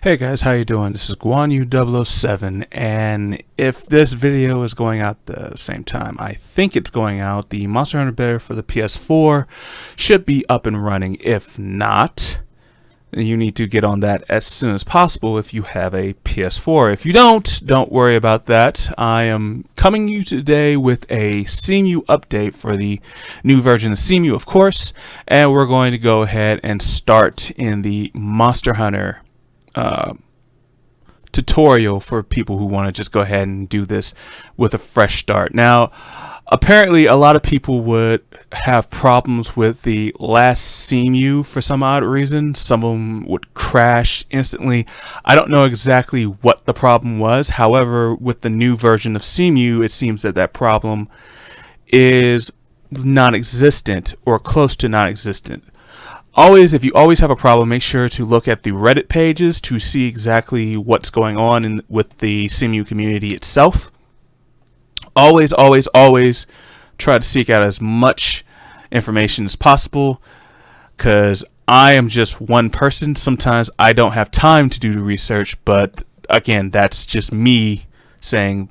Hey guys, how you doing? This is Guanyu007, and if this video is going out the same time I think it's going out, the Monster Hunter beta for the PS4 should be up and running. If not, you need to get on that as soon as possible if you have a PS4. If you don't worry about that. I am coming to you today with a Cemu update for the new version of Cemu, of course, and we're going to go ahead and start in the Monster Hunter tutorial for people who want to just go ahead and do this with a fresh start. Now, apparently a lot of people would have problems with the last Cemu for some odd reason. Some of them would crash instantly. I don't know exactly what the problem was. However, with the new version of Cemu, it seems that that problem is non-existent or close to non-existent. If you always have a problem, make sure to look at the Reddit pages to see exactly what's going on with the Cemu community itself. Always try to seek out as much information as possible, because I am just one person. Sometimes I don't have time to do the research, but again, that's just me saying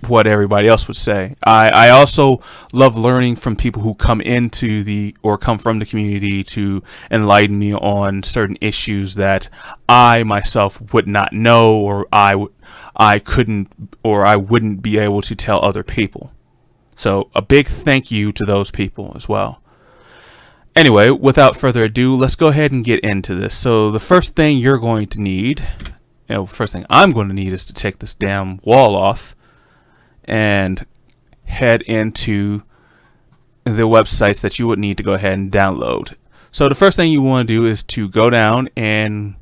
what everybody else would say. I also love learning from people who come from the community to enlighten me on certain issues that I myself would not know, or I couldn't, or I wouldn't be able to tell other people. So a big thank you to those people as well. Anyway, without further ado, let's go ahead and get into this. So the first thing you're going to need, first thing I'm going to need, is to take this damn wall off and head into the websites that you would need to go ahead and download. So the first thing you want to do is to go down and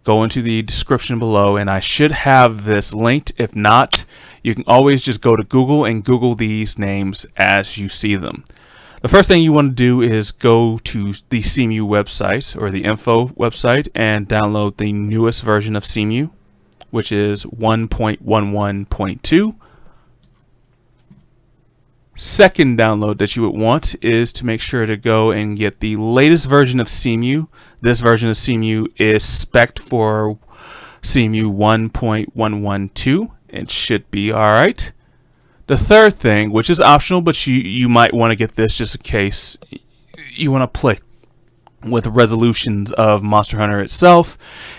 go into the description below, and I should have this linked. If not, you can always just go to Google and Google these names as you see them. The first thing you want to do is go to the Cemu website, or the info website, and download the newest version of Cemu, which is 1.11.2. Second download that you would want is to make sure to go and get the latest version of Cemu. This version of Cemu is spec'd for Cemu 1.112. It should be alright. The third thing, which is optional, but you might want to get this just in case you want to play with resolutions of Monster Hunter itself,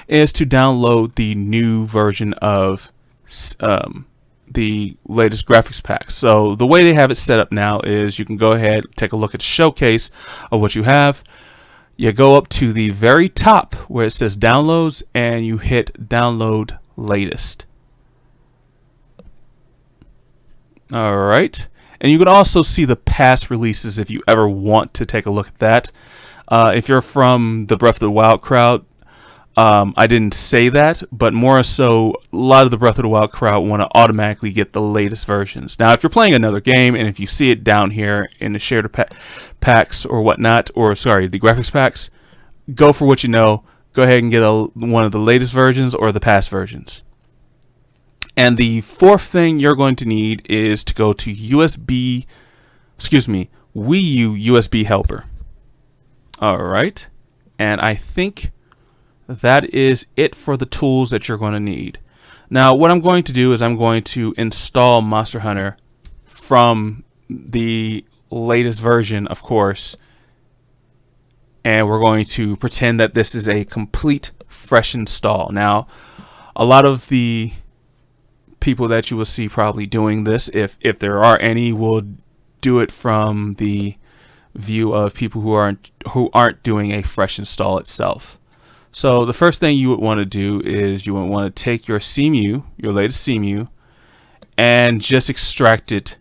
is to download the new version of the latest graphics pack. So the way they have it set up now is you can go ahead, take a look at the showcase of what you have. You go up to the very top where it says downloads, and you hit download latest. Alright, and you can also see the past releases if you ever want to take a look at that. If you're from the Breath of the Wild crowd, I didn't say that, but more so, a lot of the Breath of the Wild crowd want to automatically get the latest versions. Now, if you're playing another game, and if you see it down here in the shared packs or whatnot, or sorry, the graphics packs, go for what you know. Go ahead and get one of the latest versions or the past versions. And the fourth thing you're going to need is to go to Wii U USB helper. Alright, and I think that is it for the tools that you're going to need. Now, what I'm going to do is I'm going to install Monster Hunter from the latest version, of course, and we're going to pretend that this is a complete fresh install. Now, a lot of the people that you will see probably doing this, if there are any, will do it from the view of people who aren't doing a fresh install itself. So the first thing you would want to do is you would want to take your Cemu, your latest Cemu, and just extract it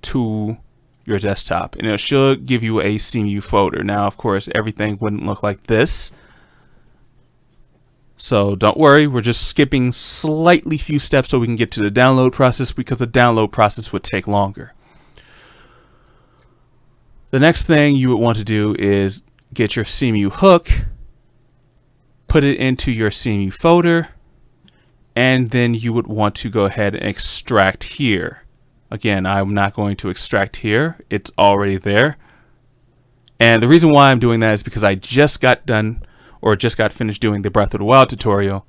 to your desktop, and it should give you a Cemu folder. Now, of course, everything wouldn't look like this, so don't worry, we're just skipping slightly few steps so we can get to the download process, because the download process would take longer. The next thing you would want to do is get your Cemu hook, put it into your Cemu folder, and then you would want to go ahead and extract here. Again, I'm not going to extract here, it's already there. And the reason why I'm doing that is because I just got done or just got finished doing the Breath of the Wild tutorial.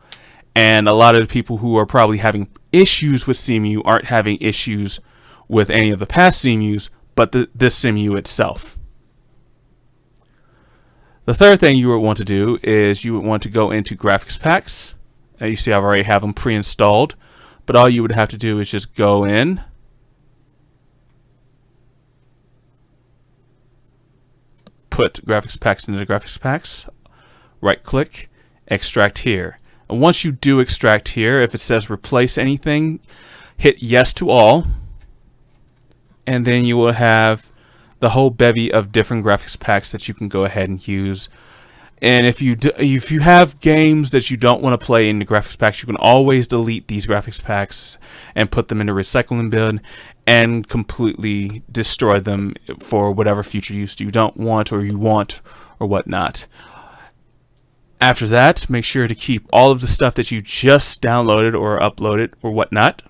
And a lot of the people who are probably having issues with Cemu aren't having issues with any of the past Cemus, but this Cemu itself. The third thing you would want to do is you would want to go into graphics packs. Now you see I already have them pre-installed, but all you would have to do is just go in, put graphics packs into the graphics packs, right click, extract here. And once you do extract here, if it says replace anything, hit yes to all, and then you will have the whole bevy of different graphics packs that you can go ahead and use. And if you have games that you don't want to play in the graphics packs, you can always delete these graphics packs and put them in a recycling bin and completely destroy them for whatever future use you don't want or you want or whatnot. After that, make sure to keep all of the stuff that you just downloaded or uploaded or whatnot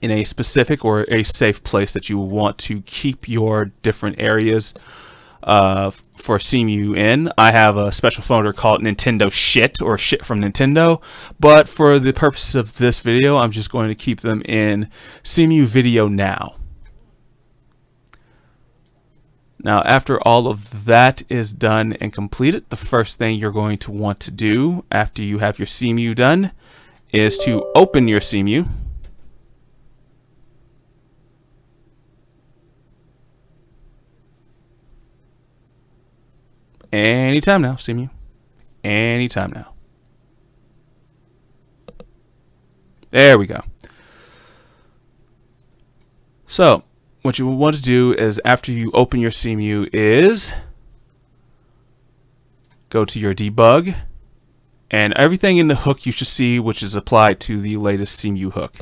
in a specific or a safe place that you want to keep your different areas for Cemu in. I have a special folder called Nintendo Shit, or Shit from Nintendo, but for the purpose of this video, I'm just going to keep them in Cemu Video Now. Now, after all of that is done and completed, the first thing you're going to want to do after you have your Cemu done is to open your Cemu. Anytime now, Cemu. Anytime now. There we go. So, what you will want to do is, after you open your Cemu, is go to your debug, and everything in the hook you should see which is applied to the latest Cemu hook.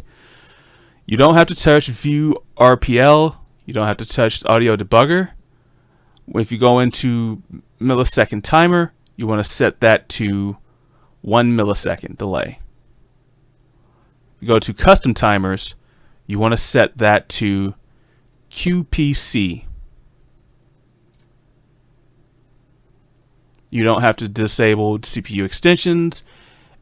You don't have to touch View RPL. You don't have to touch Audio Debugger. If you go into millisecond timer, you want to set that to 1 millisecond delay. If you go to custom timers, you want to set that to QPC. You don't have to disable CPU extensions.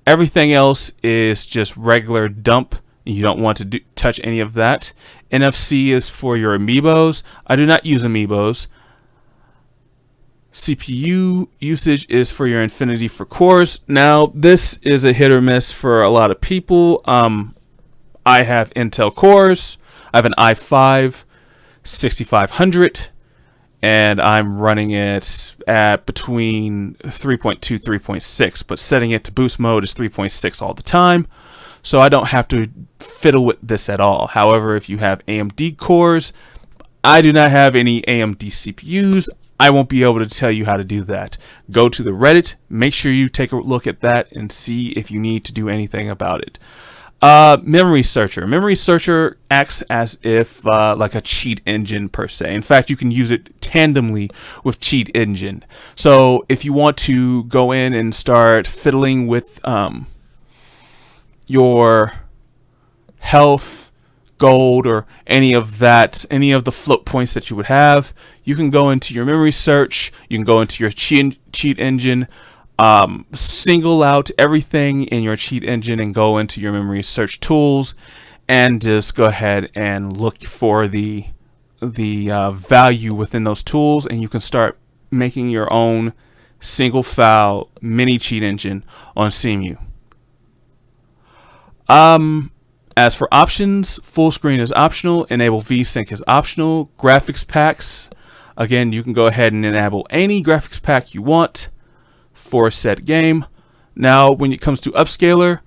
Everything else is just regular dump. You don't want to touch any of that. NFC is for your amiibos. I do not use amiibos. CPU usage is for your Infinity for cores. Now, this is a hit or miss for a lot of people. I have Intel cores. I have an i5 6500, and I'm running it at between 3.2 3.6, but setting it to boost mode is 3.6 all the time, so I don't have to fiddle with this at all. However, if you have AMD cores, I do not have any AMD CPUs. I won't be able to tell you how to do that. Go to the Reddit, make sure you take a look at that and see if you need to do anything about it. Memory Searcher. Memory Searcher acts as if like a cheat engine per se. In fact, you can use it tandemly with Cheat Engine. So if you want to go in and start fiddling with your health, gold, or any of that, any of the float points that you would have, you can go into your memory search, you can go into your cheat engine, single out everything in your cheat engine and go into your memory search tools and just go ahead and look for the value within those tools, and you can start making your own single file mini cheat engine on Cemu. As for options, full screen is optional, enable VSync is optional, graphics packs, again, you can go ahead and enable any graphics pack you want for a set game. Now, when it comes to upscaler,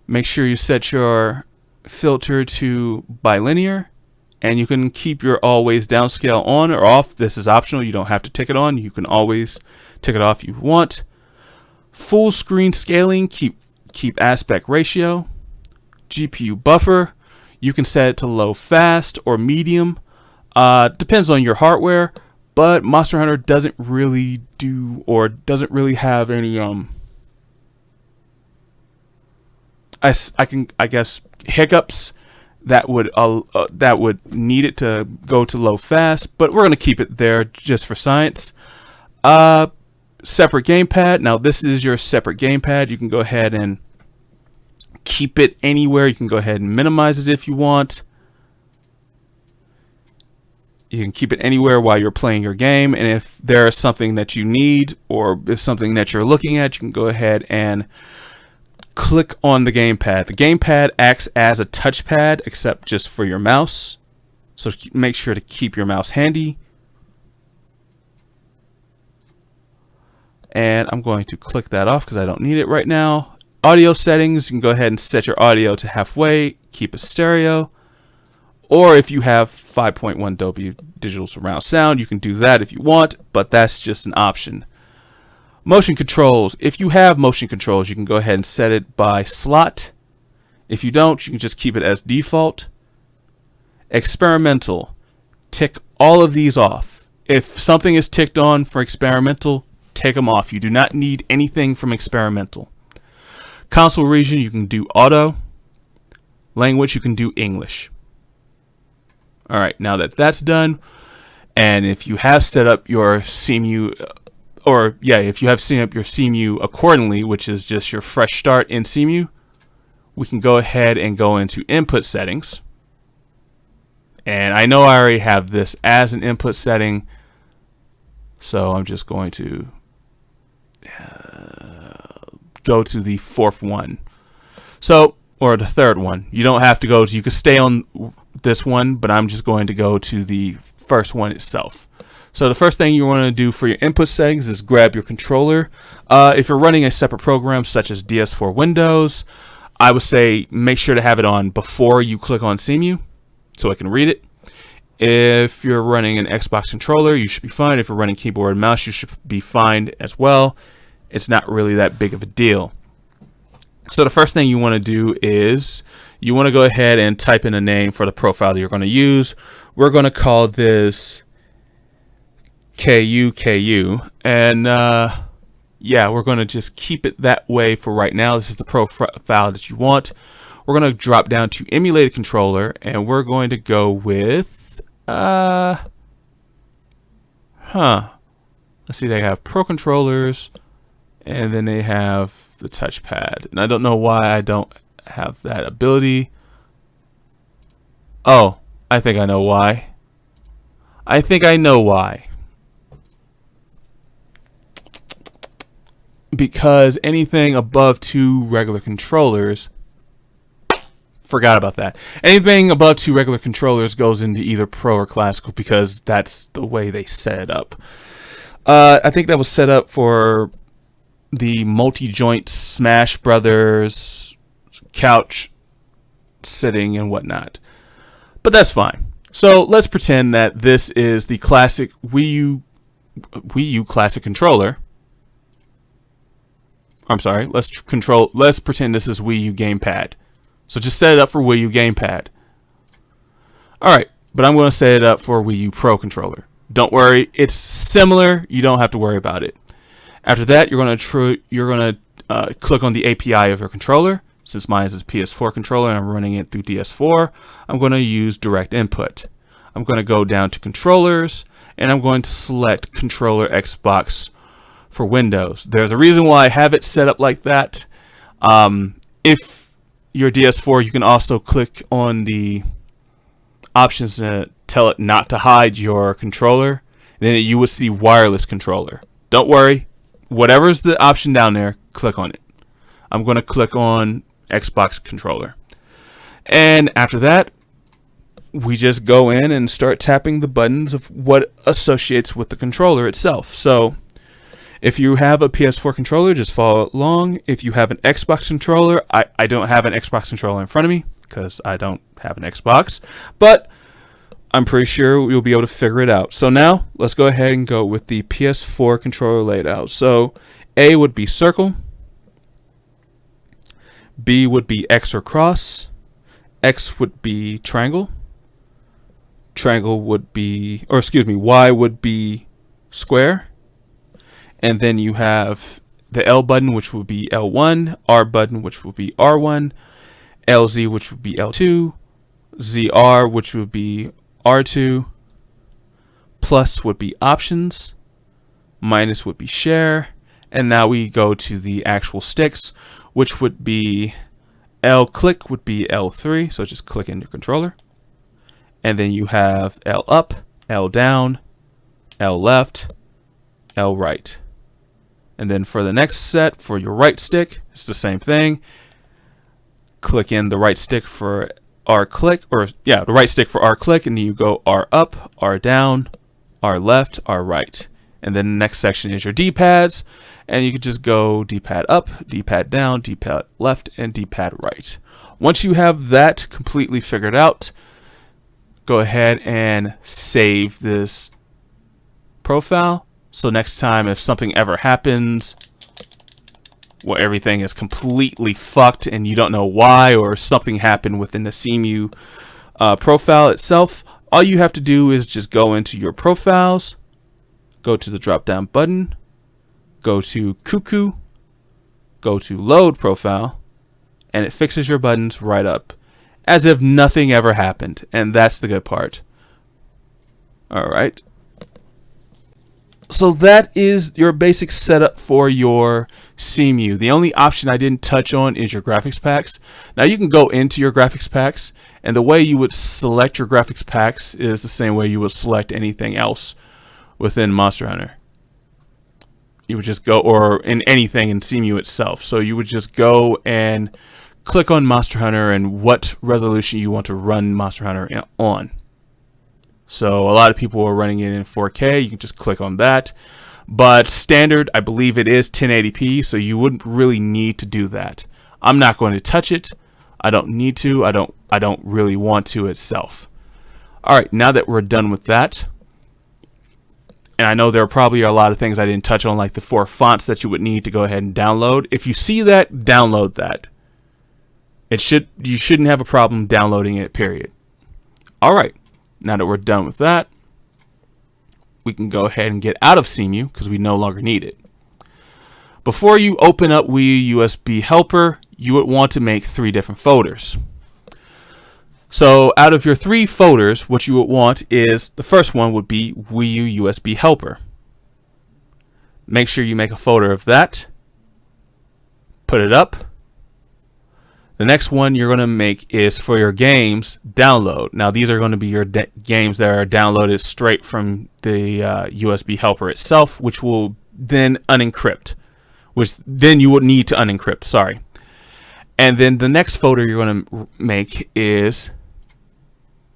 make sure you set your filter to bilinear, and you can keep your always downscale on or off. This is optional, you don't have to tick it on, you can always tick it off if you want. Full screen scaling, keep aspect ratio. GPU buffer, you can set it to low fast or medium, depends on your hardware, but Monster Hunter doesn't really do, or doesn't really have any I guess hiccups that would need it to go to low fast, but we're going to keep it there just for science. separate gamepad. Now this is your separate gamepad. You can go ahead and keep it anywhere. You can go ahead and minimize it if you want. You can keep it anywhere while you're playing your game, and if there's something that you need or if something that you're looking at, you can go ahead and click on the gamepad. The gamepad acts as a touchpad except just for your mouse, so make sure to keep your mouse handy. And I'm going to click that off because I don't need it right now. Audio settings, you can go ahead and set your audio to halfway, keep it stereo. Or if you have 5.1 Dolby Digital Surround Sound, you can do that if you want, but that's just an option. Motion controls. If you have motion controls, you can go ahead and set it by slot. If you don't, you can just keep it as default. Experimental. Tick all of these off. If something is ticked on for experimental, take them off. You do not need anything from experimental. Console region, you can do auto. Language, you can do English. All right, now that that's done, and if you have set up your Cemu, if you have set up your Cemu accordingly, which is just your fresh start in Cemu, we can go ahead and go into input settings. And I know I already have this as an input setting, so I'm just going to go to the fourth one. So, or the third one. You don't have to go to, you can stay on this one, but I'm just going to go to the first one itself. So the first thing you want to do for your input settings is grab your controller. If you're running a separate program such as DS4 Windows, I would say make sure to have it on before you click on Cemu so I can read it. If you're running an Xbox controller, you should be fine. If you're running keyboard and mouse, you should be fine as well. It's not really that big of a deal. So the first thing you want to do is you want to go ahead and type in a name for the profile that you're going to use. We're going to call this KU, and yeah, we're going to just keep it that way for right now. This is the profile that you want. We're going to drop down to emulated controller, and we're going to go with let's see, they have pro controllers, and then they have the touchpad, and I don't know why I don't have that ability. Oh, I think I know why. Because anything above 2 regular controllers, forgot about that. Anything above 2 regular controllers goes into either pro or classical because that's the way they set it up. I think that was set up for the multi-joint Smash Brothers couch sitting and whatnot, but that's fine. So let's pretend that this is the classic Wii U classic controller. I'm sorry, let's pretend this is Wii U gamepad. So just set it up for Wii U gamepad. Alright, but I'm going to set it up for Wii U Pro controller. Don't worry, it's similar, you don't have to worry about it. After that, you're going to click on the API of your controller. Since mine is a PS4 controller and I'm running it through DS4, I'm going to use direct input. I'm going to go down to controllers, and I'm going to select controller Xbox for Windows. There's a reason why I have it set up like that. If your DS4, you can also click on the options to tell it not to hide your controller. Then you will see wireless controller. Don't worry, whatever's the option down there, click on it. I'm going to click on Xbox controller. And after that, we just go in and start tapping the buttons of what associates with the controller itself. So if you have a PS4 controller, just follow along. If you have an Xbox controller, I don't have an Xbox controller in front of me because I don't have an Xbox, but I'm pretty sure we'll be able to figure it out. So now let's go ahead and go with the PS4 controller layout. So A would be circle, B would be X or cross, X would be triangle, triangle would be, or excuse me, Y would be square, and then you have the L button, which would be L1, R button, which would be R1, LZ, which would be L2, ZR, which would be R2, plus would be options, minus would be share, and now we go to the actual sticks, which would be L click would be L3, so just click in your controller, and then you have L up, L down, L left, L right. And then for the next set, for your right stick, it's the same thing. Click in the right stick for R click, or yeah, the right stick for R click, and then you go R up, R down, R left, R right. And then the next section is your D-pads, and you can just go D-pad up, D-pad down, D-pad left, and D-pad right. Once you have that completely figured out, go ahead and save this profile. So next time if something ever happens where everything is completely fucked and you don't know why, or something happened within the Cemu profile itself, all you have to do is just go into your profiles, go to the drop down button, go to Cuckoo, go to load profile, and it fixes your buttons right up as if nothing ever happened. And that's the good part. Alright. So that is your basic setup for your Cemu. The only option I didn't touch on is your graphics packs. Now you can go into your graphics packs, and the way you would select your graphics packs is the same way you would select anything else within Monster Hunter. You would just go, or in anything in Cemu itself. So you would just go and click on Monster Hunter and what resolution you want to run Monster Hunter on. So a lot of people are running it in 4K. You can just click on that. But standard, I believe it is 1080p, so you wouldn't really need to do that. I'm not going to touch it. I don't need to. I don't really want to itself. All right, now that we're done with that, and I know there probably are a lot of things I didn't touch on, like the 4 fonts that you would need to go ahead and download. If you see that, download that. You shouldn't have a problem downloading it, period. All right. Now that we're done with that, we can go ahead and get out of Cemu because we no longer need it. Before you open up Wii U USB Helper, you would want to make 3 different folders. So out of your 3 folders, what you would want is, the first one would be Wii U USB Helper. Make sure you make a folder of that. Put it up. The next one you're going to make is for your games download. Now these are going to be your games that are downloaded straight from the USB helper itself, which will then unencrypt, which then you would need to unencrypt, sorry. And then the next folder you're going to make is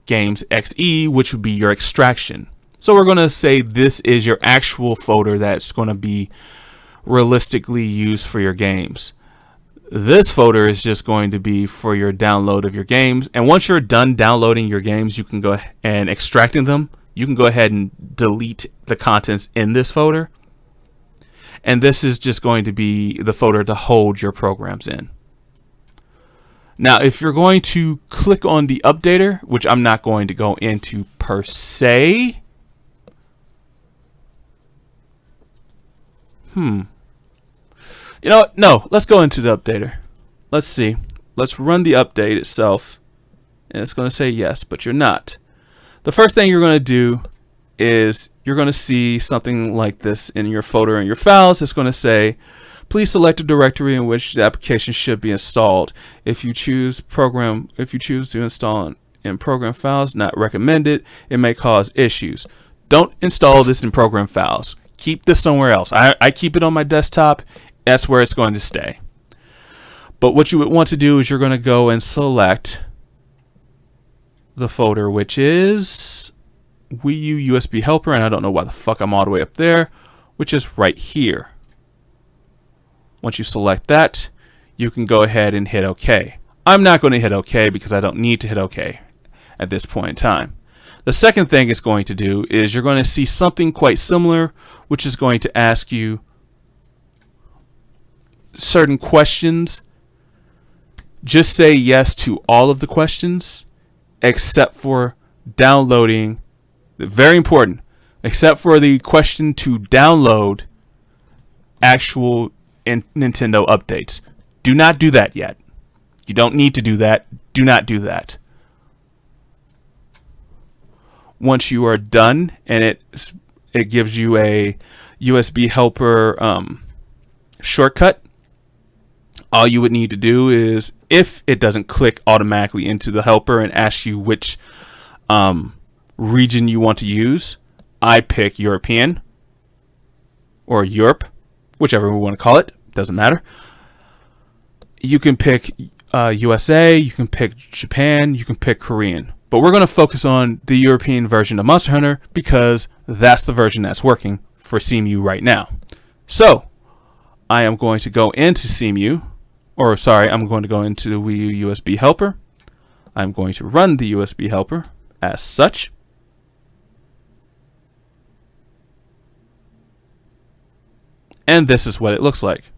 games XE, which would be your extraction. So we're going to say this is your actual folder that's going to be realistically used for your games. This folder is just going to be for your download of your games. And once you're done downloading your games, you can go and extracting them. You can go ahead and delete the contents in this folder. And this is just going to be the folder to hold your programs in. Now, if you're going to click on the updater, which I'm not going to go into per se. You know what? No, let's go into the updater. Let's see. Let's run the update itself. And it's going to say yes, but you're not. The first thing you're going to do is you're going to see something like this in your folder and your files. It's going to say, please select a directory in which the application should be installed. If you choose to install in program files, not recommended, it may cause issues. Don't install this in program files. Keep this somewhere else. I keep it on my desktop. That's where it's going to stay. But what you would want to do is you're going to go and select the folder, which is Wii U USB Helper, and I don't know why the fuck I'm all the way up there, which is right here. Once you select that, you can go ahead and hit OK. I'm not going to hit OK because I don't need to hit OK at this point in time. The second thing it's going to do is you're going to see something quite similar, which is going to ask you certain questions. Just say yes to all of the questions except for downloading, very important, except for the question to download actual Nintendo updates. Do not do that yet. You don't need to do that. Do not do that. Once you are done and it gives you a USB helper shortcut. All you would need to do is, if it doesn't click automatically into the helper and asks you which region you want to use, I pick European or Europe, whichever we want to call it, doesn't matter. You can pick USA, you can pick Japan, you can pick Korean. But we're going to focus on the European version of Monster Hunter because that's the version that's working for Cemu right now. So I am going to go into Cemu, or sorry, I'm going to go into the Wii U USB helper. I'm going to run the USB helper as such. And this is what it looks like.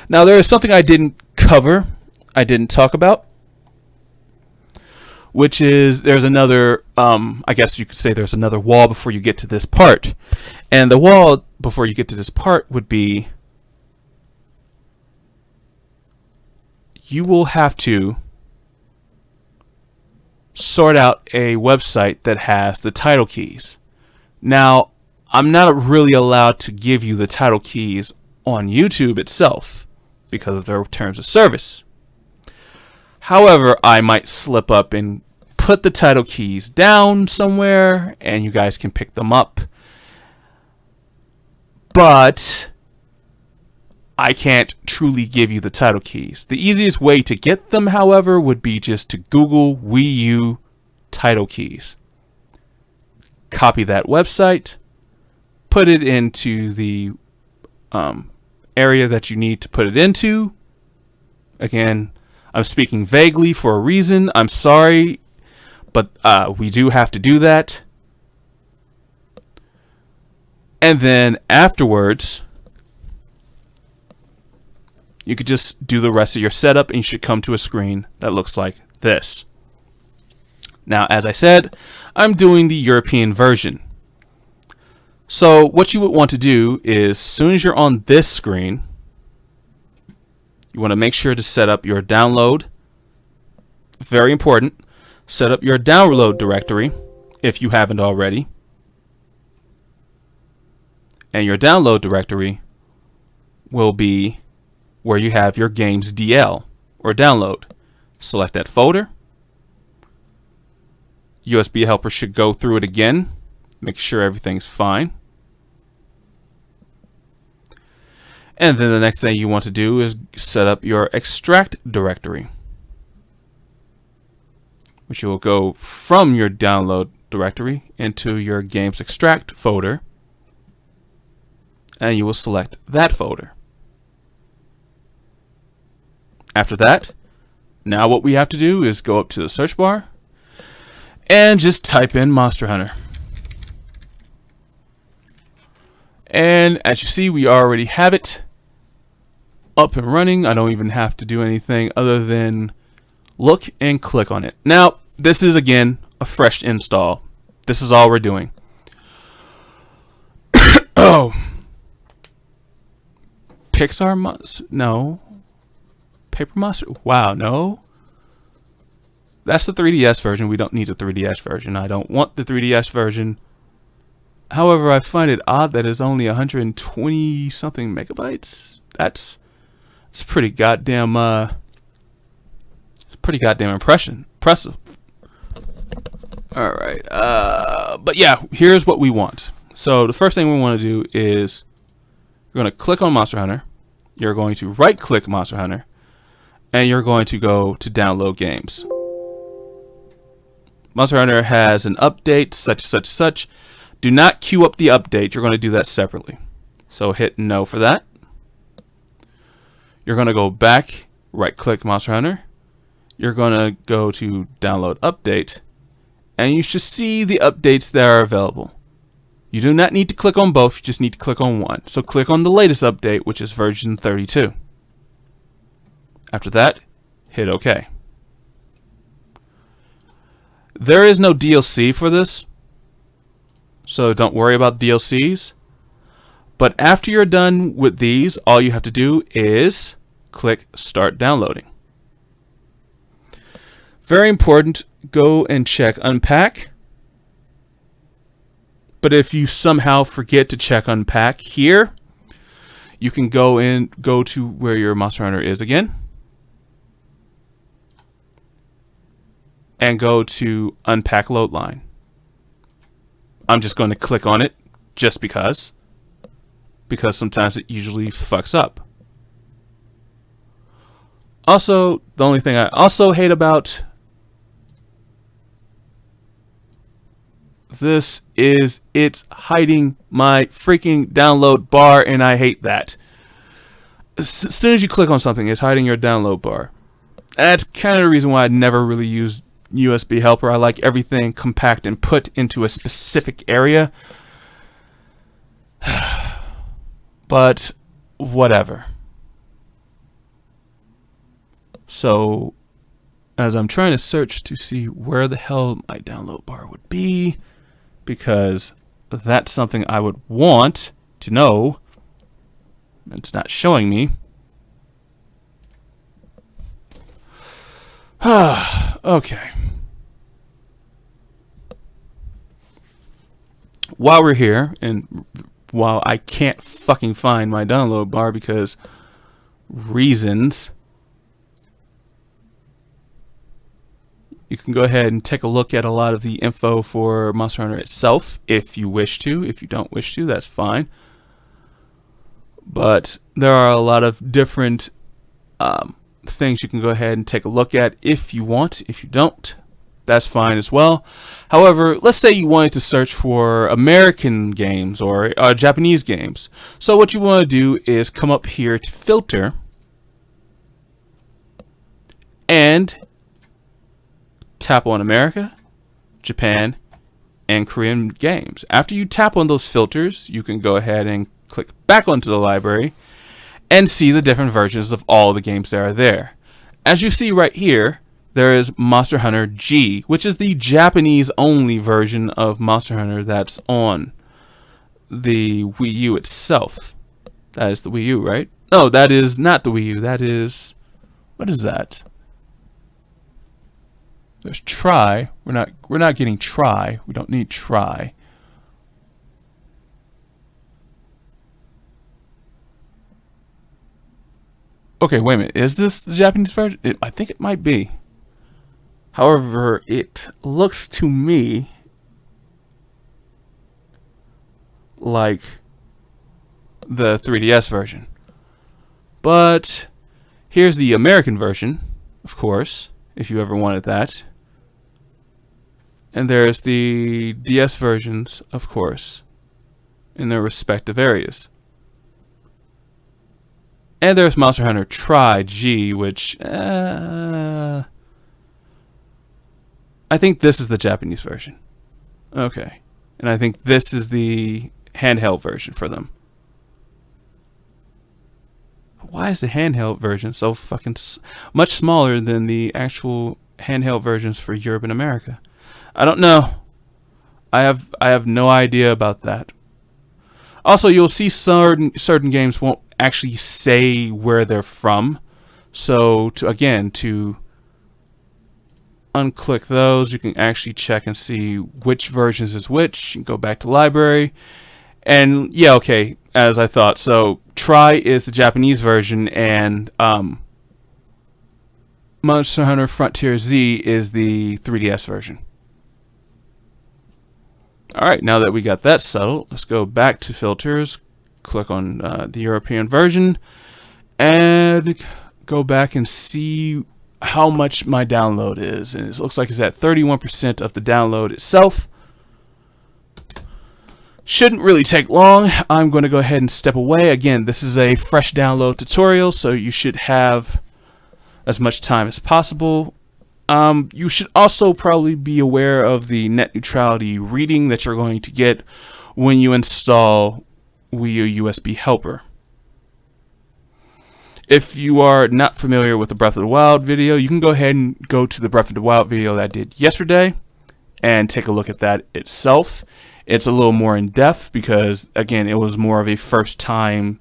Now there is something I didn't cover, I didn't talk about, which is there's another, I guess you could say there's another wall before you get to this part. And the wall before you get to this part would be, you will have to sort out a website that has the title keys. Now, I'm not really allowed to give you the title keys on YouTube itself because of their terms of service. However, I might slip up and put the title keys down somewhere and you guys can pick them up. But I can't truly give you the title keys. The easiest way to get them, however, would be just to Google Wii U title keys. Copy that website, put it into the area that you need to put it into. Again, I'm speaking vaguely for a reason. I'm sorry, but we do have to do that. And then afterwards, you could just do the rest of your setup and you should come to a screen that looks like this. Now, as I said, I'm doing the European version. So what you would want to do is, as soon as you're on this screen, you want to make sure to set up your download. Very important. Set up your download directory if you haven't already. And your download directory will be where you have your game's DL or download. Select that folder. USB helper should go through it again. Make sure everything's fine. And then the next thing you want to do is set up your extract directory, which will go from your download directory into your games extract folder, and you will select that folder. After that, now what we have to do is go up to the search bar and just type in Monster Hunter. And as you see, we already have it up and running. I don't even have to do anything other than look and click on it. Now, this is again a fresh install. This is all we're doing. Oh, Pixar Monster? No. Paper Monster? Wow, no. That's the 3DS version. We don't need the 3DS version. I don't want the 3DS version. However, I find it odd that it's only 120 something megabytes. It's pretty goddamn impressive. All right. But yeah, here's what we want. So the first thing we want to do is you're going to click on Monster Hunter. You're going to right click Monster Hunter and you're going to go to download games. Monster Hunter has an update such. Do not queue up the update. You're going to do that separately. So hit no for that. You're going to go back, right click Monster Hunter. You're going to go to download update and you should see the updates that are available. You do not need to click on both, you just need to click on one. So click on the latest update, which is version 32. After that, hit OK. There is no DLC for this, so don't worry about DLCs. But after you're done with these, all you have to do is click Start Downloading. Very important, go and check Unpack. But if you somehow forget to check unpack here, you can go to where your Monster Hunter is again, and go to unpack load line. I'm just going to click on it just because sometimes it usually fucks up. Also, the only thing I also hate about this is it's hiding my freaking download bar, and I hate that. As soon as you click on something, it's hiding your download bar. That's kind of the reason why I never really use USB helper. I like everything compact and put into a specific area. But whatever. So as I'm trying to search to see where the hell my download bar would be, because that's something I would want to know, it's not showing me. Okay. While we're here, and while I can't fucking find my download bar because reasons, you can go ahead and take a look at a lot of the info for Monster Hunter itself if you wish to. If you don't wish to, that's fine. But there are a lot of different things you can go ahead and take a look at if you want. If you don't, that's fine as well. However, let's say you wanted to search for American games or Japanese games. So what you want to do is come up here to filter and tap on America, Japan, and Korean games. After you tap on those filters, you can go ahead and click back onto the library and see the different versions of all the games that are there. As you see right here, there is Monster Hunter G, which is the Japanese only version of Monster Hunter that's on the Wii U itself. That is the Wii U, right? No, that is not the Wii U. That is, what is that? There's Try. We're not getting Try. We don't need Try. Okay, wait a minute. Is this the Japanese version? I think it might be. However, it looks to me like the 3DS version. But here's the American version, of course, if you ever wanted that. And there's the DS versions, of course, in their respective areas. And there's Monster Hunter Tri G, which I think this is the Japanese version. Okay. And I think this is the handheld version for them. Why is the handheld version so fucking much smaller than the actual handheld versions for Europe and America? I don't know. I have no idea about that. Also, you'll see certain games won't actually say where they're from. So to unclick those, you can actually check and see which versions is which. You can go back to library, and yeah, okay, as I thought. So Try is the Japanese version, and Monster Hunter Frontier Z is the 3DS version. Alright, now that we got that settled, let's go back to filters, click on the European version, and go back and see how much my download is. And it looks like it's at 31% of the download itself. Shouldn't really take long. I'm going to go ahead and step away. Again, this is a fresh download tutorial, so you should have as much time as possible. You should also probably be aware of the net neutrality reading that you're going to get when you install Wii U USB helper. If you are not familiar with the Breath of the Wild video, you can go ahead and go to the Breath of the Wild video that I did yesterday and take a look at that itself. It's a little more in depth because, again, it was more of a first time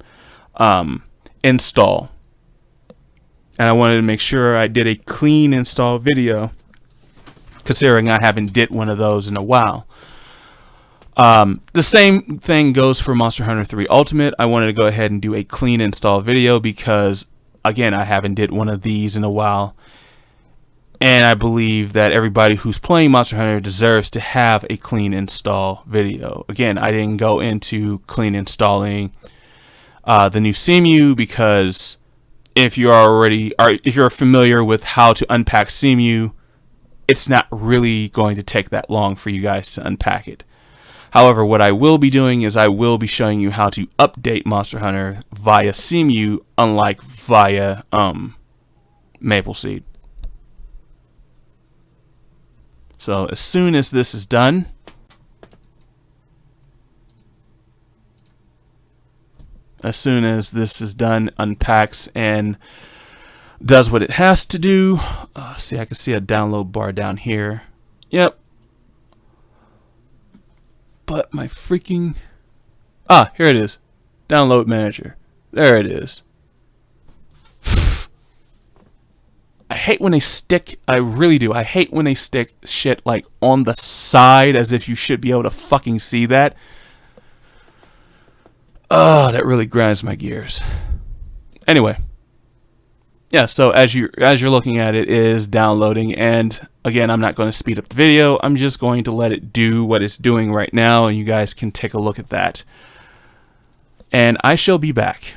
install. And I wanted to make sure I did a clean install video, considering I haven't did one of those in a while. The same thing goes for Monster Hunter 3 Ultimate. I wanted to go ahead and do a clean install video because, again, I haven't did one of these in a while. And I believe that everybody who's playing Monster Hunter deserves to have a clean install video. Again, I didn't go into clean installing the new Cemu because if you're familiar with how to unpack Cemu, it's not really going to take that long for you guys to unpack it. However, what I will be doing is I will be showing you how to update Monster Hunter via Cemu, unlike via Mapleseed. So as soon as this is done, unpacks and does what it has to do. See, I can see a download bar down here. Yep. But my freaking... here it is. Download manager. There it is. I hate when they stick, I really do. I hate when they stick shit like on the side as if you should be able to fucking see that. Oh, that really grinds my gears. Anyway. Yeah, so as you're looking at it, it is downloading, and again, I'm not going to speed up the video. I'm just going to let it do what it's doing right now, and you guys can take a look at that. And I shall be back.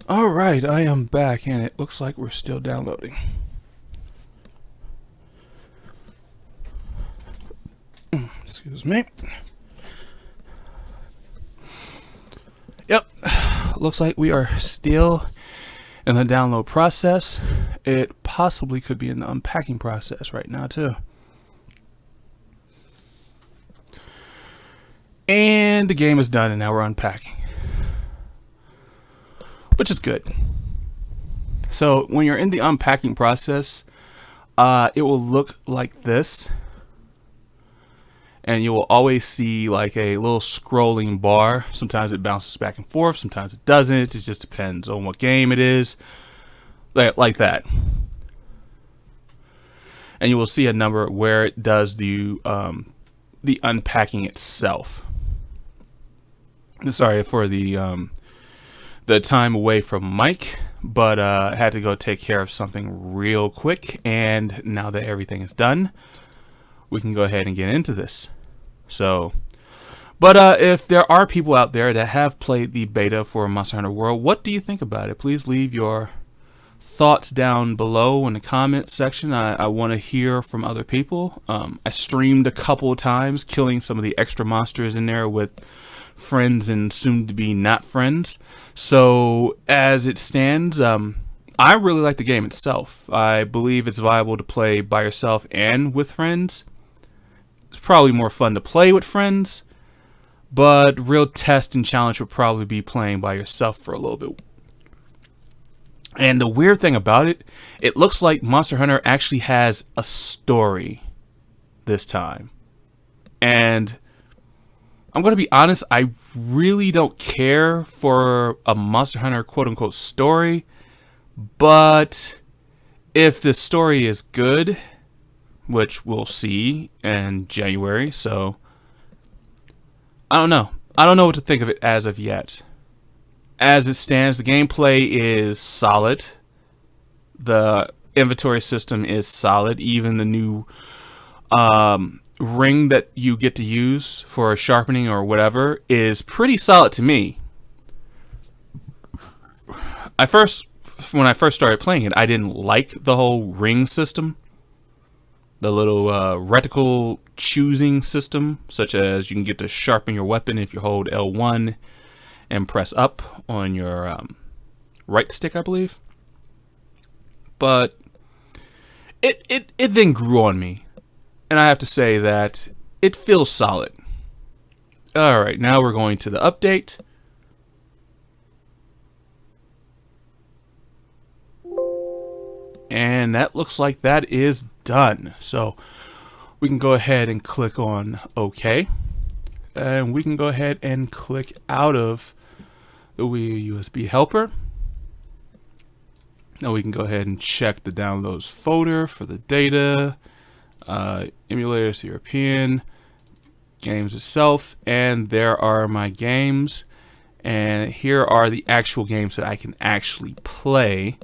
Alright, I am back and it looks like we're still downloading. Excuse me. Yep, looks like we are still in the download process. It possibly could be in the unpacking process right now too. And the game is done and now we're unpacking, which is good. So when you're in the unpacking process, it will look like this. And you will always see like a little scrolling bar. Sometimes it bounces back and forth, sometimes it doesn't. It just depends on what game it is. Like that. And you will see a number where it does the unpacking itself. Sorry for the time away from Mike, but I had to go take care of something real quick. And now that everything is done, we can go ahead and get into this. So, but if there are people out there that have played the beta for Monster Hunter World, what do you think about it? Please leave your thoughts down below in the comments section. I want to hear from other people. I streamed a couple of times, killing some of the extra monsters in there with friends and soon to be not friends. So as it stands, I really like the game itself. I believe it's viable to play by yourself and with friends. It's probably more fun to play with friends, but real test and challenge would probably be playing by yourself for a little bit. And the weird thing about it, it looks like Monster Hunter actually has a story this time. And I'm going to be honest, I really don't care for a Monster Hunter quote-unquote story, but if the story is good, which we'll see in January, so I don't know. I don't know what to think of it as of yet. As it stands, the gameplay is solid. The inventory system is solid. Even the new ring that you get to use for sharpening or whatever is pretty solid to me. When I first started playing it, I didn't like the whole ring system. The little reticle choosing system, such as you can get to sharpen your weapon if you hold L1 and press up on your right stick, I believe. But it then grew on me, and I have to say that it feels solid. All right, now we're going to the update. And that looks like that is done. So we can go ahead and click on OK. And we can go ahead and click out of the Wii USB helper. Now we can go ahead and check the downloads folder for the data, emulators European, games itself, and there are my games. And here are the actual games that I can actually play,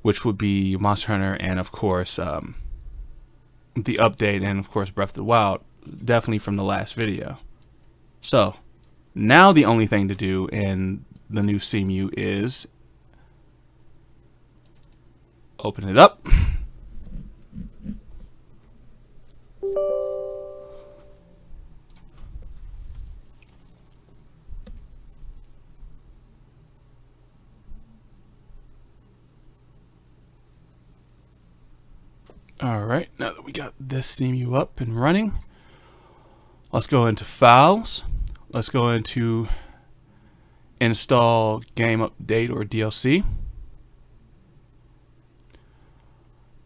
which would be Monster Hunter and, of course, the update and, of course, Breath of the Wild, definitely from the last video. So, now the only thing to do in the new Cemu is open it up. Alright, now that we got this Cemu up and running, let's go into Files. Let's go into Install Game Update or DLC.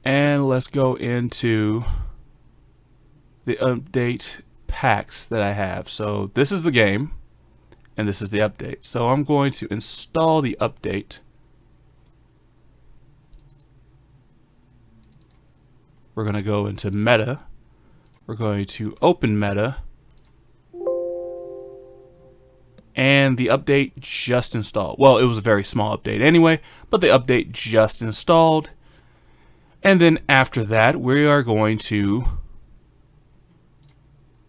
And let's go into the update packs that I have. So this is the game, and this is the update. So I'm going to install the update. We're going to go into Meta. We're going to open Meta. And the update just installed. Well, it was a very small update anyway, but the update just installed. And then after that, we are going to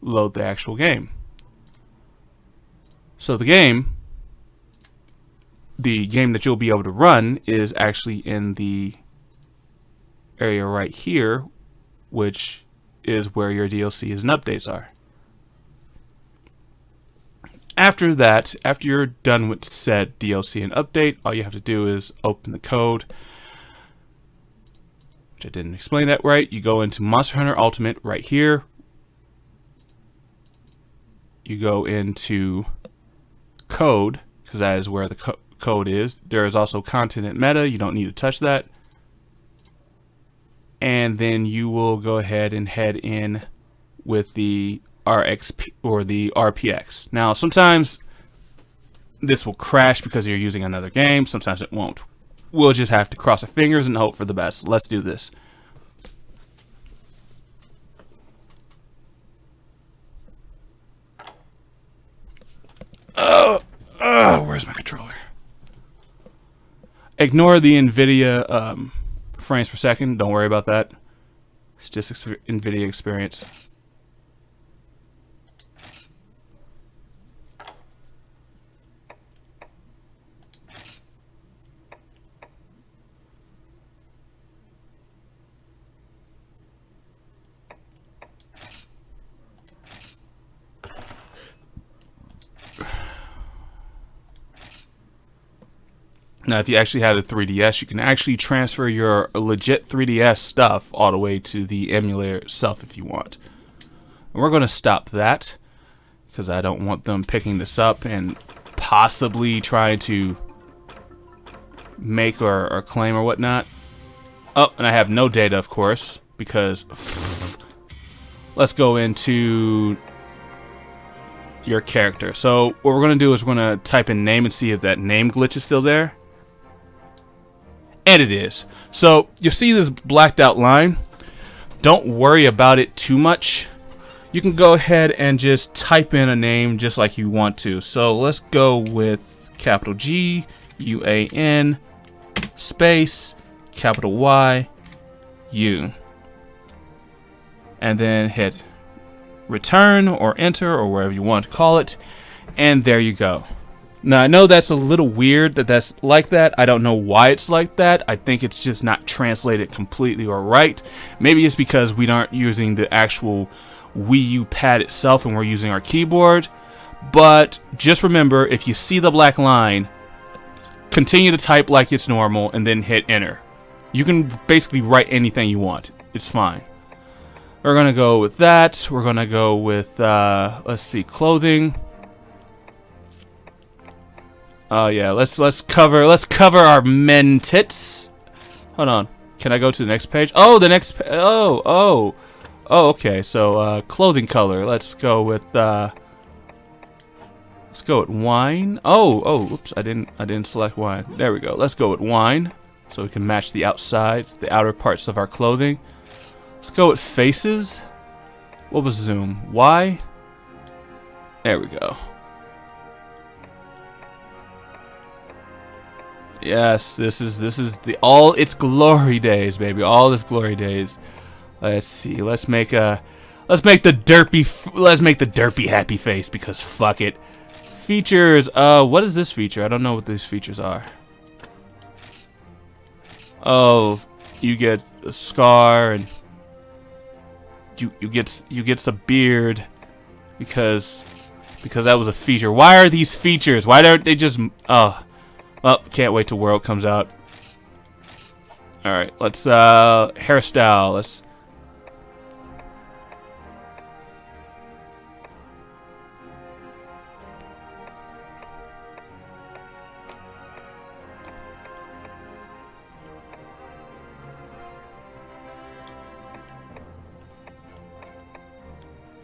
load the actual game. So the game the game that you'll be able to run is actually in the area right here, which is where your DLCs and updates are. After that, after you're done with said DLC and update, all you have to do is open the code, which I didn't explain that right. You go into Monster Hunter Ultimate right here. You go into code, because that is where the code is. There is also content and meta. You don't need to touch that. And then you will go ahead and head in with the RXP or the RPX. Now, sometimes this will crash because you're using another game. Sometimes it won't. We'll just have to cross our fingers and hope for the best. Let's do this. Where's my controller? Ignore the NVIDIA frames per second. Don't worry about that. It's just NVIDIA experience. Now, if you actually had a 3DS, you can actually transfer your legit 3DS stuff all the way to the emulator itself if you want. And we're going to stop that because I don't want them picking this up and possibly trying to make or claim or whatnot. Oh, and I have no data, of course, because let's go into your character. So what we're going to do is we're going to type in name and see if that name glitch is still there. And it is. So you'll see this blacked out line. Don't worry about it too much. You can go ahead and just type in a name just like you want to. So let's go with capital G, U-A-N, space, capital Y, U. And then hit return or enter or wherever you want to call it. And there you go. Now, I know that's a little weird that that's like that. I don't know why it's like that. I think it's just not translated completely or right. Maybe it's because we aren't using the actual Wii U pad itself and we're using our keyboard. But just remember, if you see the black line, continue to type like it's normal and then hit enter. You can basically write anything you want. It's fine. We're going to go with that. We're going to go with, let's see, clothing. Oh yeah, let's cover our men tits. Hold on, can I go to the next page? Oh, the next. Oh, okay. So clothing color. Let's go with wine. Oh, oops, I didn't select wine. There we go. Let's go with wine, so we can match the outsides, the outer parts of our clothing. Let's go with faces. What was zoom? Y. There we go. Yes, this is the all its glory days, baby. All its glory days. Let's see. Let's make the derpy happy face because fuck it. Features. What is this feature? I don't know what these features are. Oh, you get a scar and you get a beard because that was a feature. Why are these features? Why don't they just Oh, can't wait till World comes out. Alright, let's, hairstyle, let's...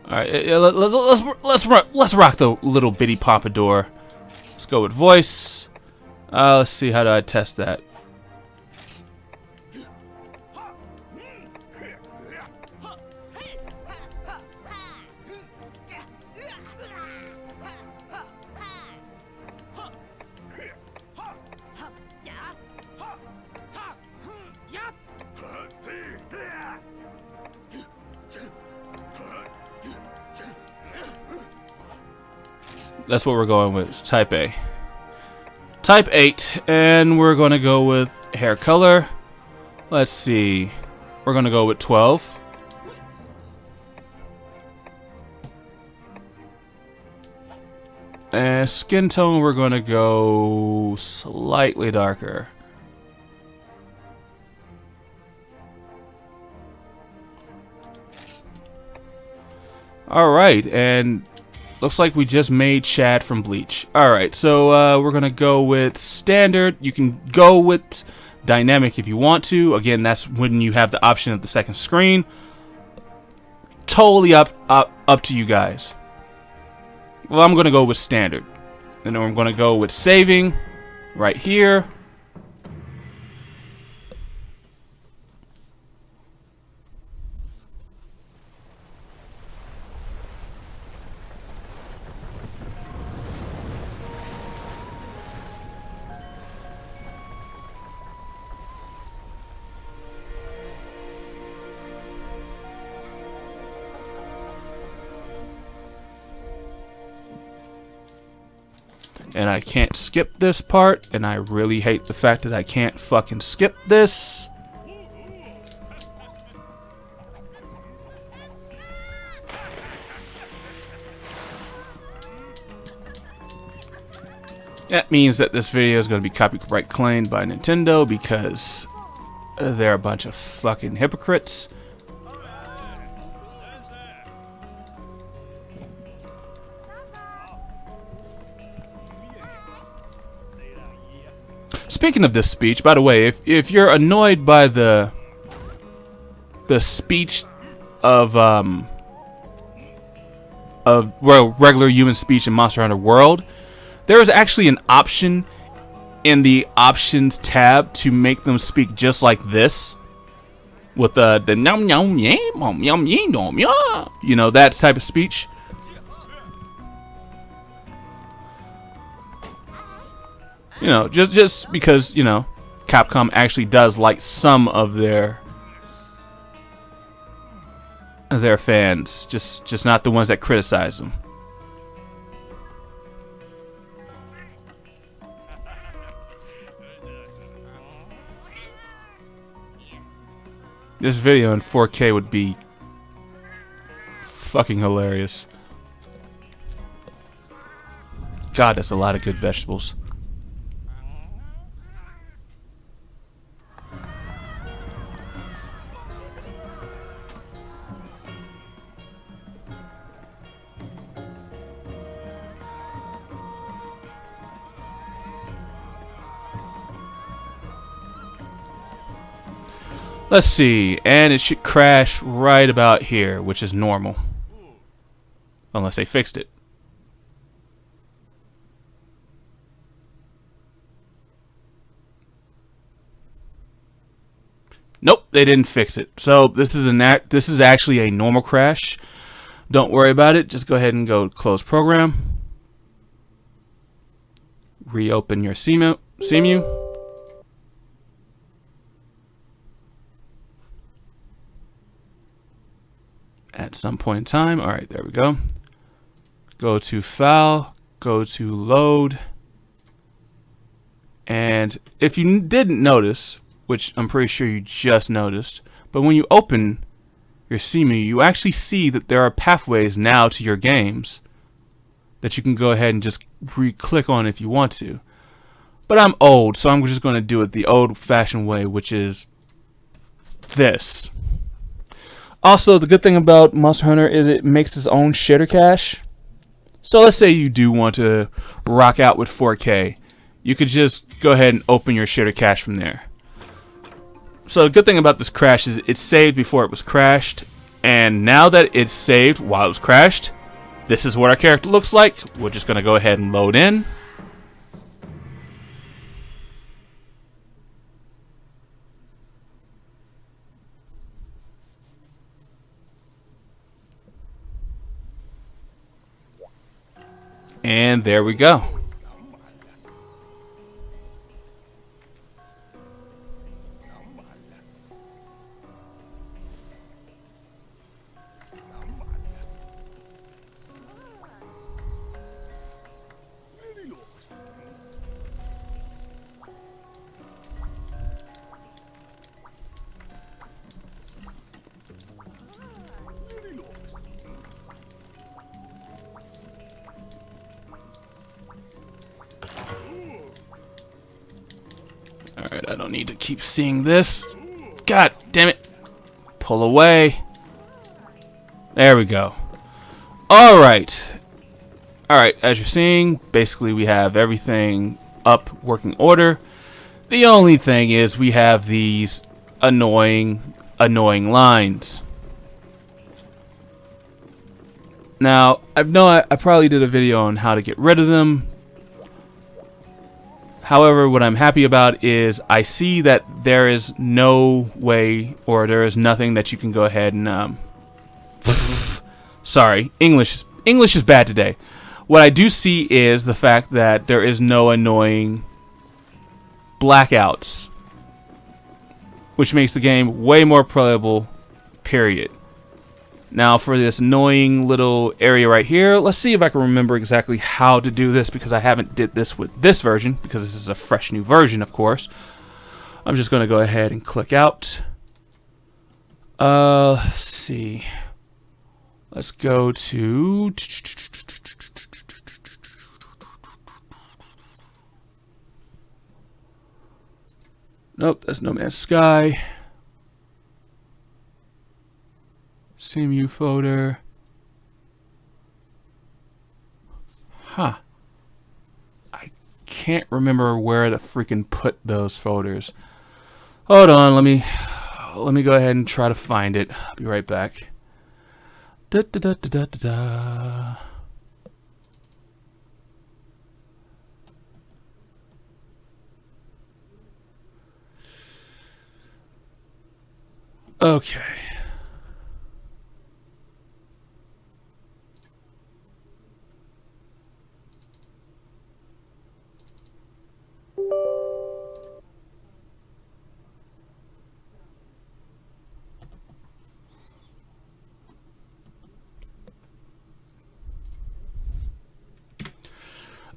Alright, let's rock the little bitty pompadour. Let's go with voice. Let's see, how do I test that? That's what we're going with. Type A. Type 8, and we're going to go with hair color. Let's see. We're going to go with 12. And skin tone, we're going to go slightly darker. Alright, and looks like we just made Chad from Bleach. Alright, so we're going to go with standard. You can go with dynamic if you want to. Again, that's when you have the option of the second screen. Totally up to you guys. Well, I'm going to go with standard. And then I'm going to go with saving right here. And I can't skip this part, and I really hate the fact that I can't fucking skip this. That means that this video is going to be copyright claimed by Nintendo because they're a bunch of fucking hypocrites. Speaking of this speech, by the way, if you're annoyed by the speech of regular human speech in Monster Hunter World, there is actually an option in the options tab to make them speak just like this, with the nom nom yam nom yum yam nom ya, you know, that type of speech. You know, just because, you know, Capcom actually does like some of their fans, just not the ones that criticize them. This video in 4K would be fucking hilarious. God, that's a lot of good vegetables. Let's see, and it should crash right about here, which is normal. Unless they fixed it. Nope, they didn't fix it. So this is actually a normal crash. Don't worry about it. Just go ahead and go close program. Reopen your Cemu. At some point in time. All right, there we go. Go to file, go to load. And if you didn't notice, which I'm pretty sure you just noticed, but when you open your Cemu, you actually see that there are pathways now to your games that you can go ahead and just re-click on if you want to. But I'm old, so I'm just going to do it the old-fashioned way, which is this. Also, the good thing about Monster Hunter is it makes its own shader cache. So let's say you do want to rock out with 4K. You could just go ahead and open your shader cache from there. So the good thing about this crash is it's saved before it was crashed. And now that it's saved while it was crashed, this is what our character looks like. We're just going to go ahead and load in. And there we go. Alright, I don't need to keep seeing this. God damn it. Pull away. There we go. Alright. Alright, as you're seeing, basically we have everything up, working order. The only thing is we have these annoying lines. Now, I know I probably did a video on how to get rid of them. However, what I'm happy about is I see that there is no way, or there is nothing that you can go ahead and sorry, English is bad today. What I do see is the fact that there is no annoying blackouts, which makes the game way more playable, period. Now for this annoying little area right here, let's see if I can remember exactly how to do this, because I haven't did this with this version, because this is a fresh new version, of course. I'm just going to go ahead and click out. Let's see. Let's go to... Nope, that's No Man's Sky. Cemu folder. Huh. I can't remember where to freaking put those folders. Hold on, let me go ahead and try to find it. I'll be right back. Da, da, da, da, da, da. Okay.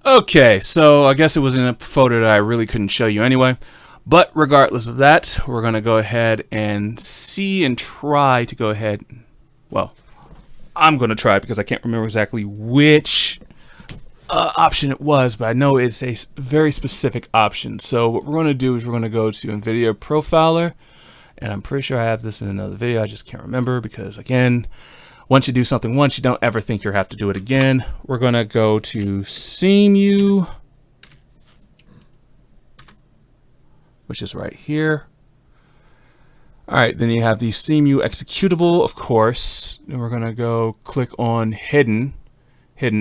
Okay, so I guess it was in a photo that I really couldn't show you anyway. But regardless of that, we're going to go ahead and see and try to go ahead. Well, I'm going to try because I can't remember exactly which option it was, but I know it's a very specific option. So what we're going to do is we're going to go to NVIDIA Profiler. And I'm pretty sure I have this in another video. I just can't remember because, again, once you do something once, you don't ever think you have to do it again. We're going to go to Cemu, which is right here. All right, then you have the Cemu executable, of course. And we're going to go click on hidden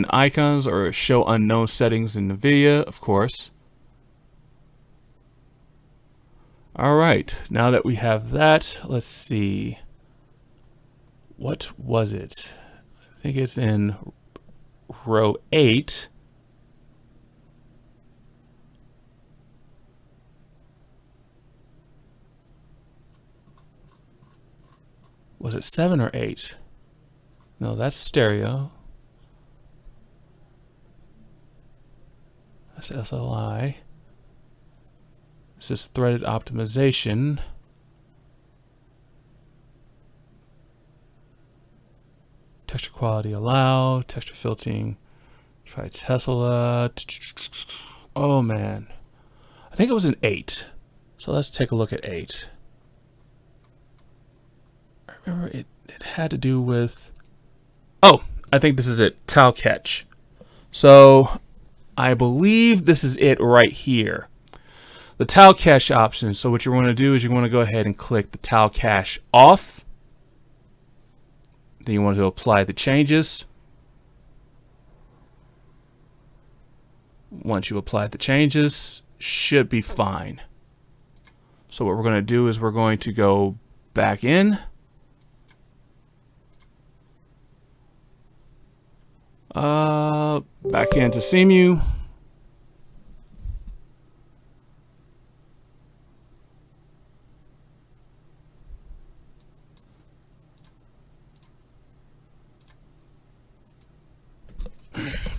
icons or show unknown settings in NVIDIA, of course. All right, now that we have that, let's see. What was it? I think it's in row 8. Was it 7 or 8? No, that's stereo. That's SLI. This is threaded optimization. Texture quality allow, texture filtering, try Tesla. Oh man, I think it was an 8. So let's take a look at 8. I remember it had to do with, oh, I think this is it, tau catch. So I believe this is it right here. The tau cache option. So what you want to do is you want to go ahead and click the tau cache off. Then you want to apply the changes. Once you apply the changes, should be fine. So what we're going to do is we're going to go back in. Back into Cemu.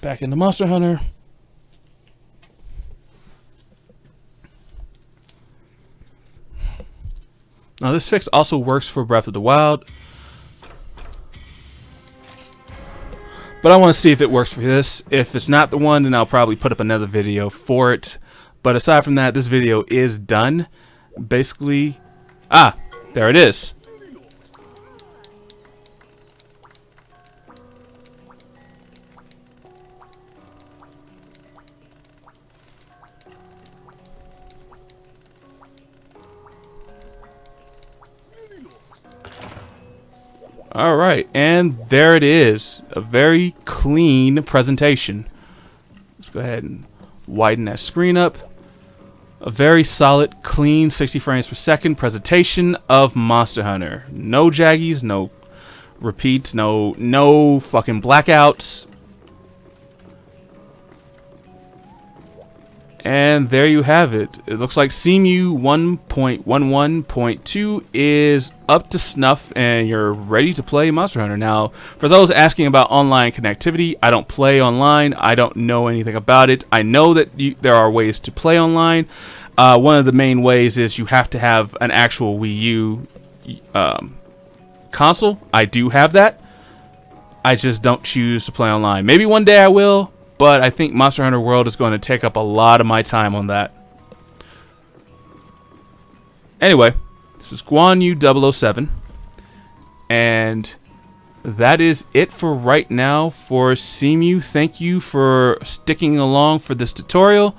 Back into Monster Hunter. Now this fix also works for Breath of the Wild, but I want to see if it works for this. If it's not the one, then I'll probably put up another video for it. But aside from that, this video is done. Basically, there it is. Alright, and there it is. A very clean presentation. Let's go ahead and widen that screen up. A very solid, clean 60 frames per second presentation of Monster Hunter. No jaggies, no repeats, no fucking blackouts. And there you have it. It looks like Cemu 1.11.2 is up to snuff and you're ready to play Monster Hunter. Now, for those asking about online connectivity, I don't play online. I don't know anything about it. I know that there are ways to play online. One of the main ways is you have to have an actual Wii U console. I do have that. I just don't choose to play online. Maybe one day I will. But I think Monster Hunter World is going to take up a lot of my time on that. Anyway, this is Guan Yu 007. And that is it for right now for Cemu. Thank you for sticking along for this tutorial.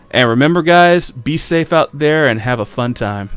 And remember, guys, be safe out there and have a fun time.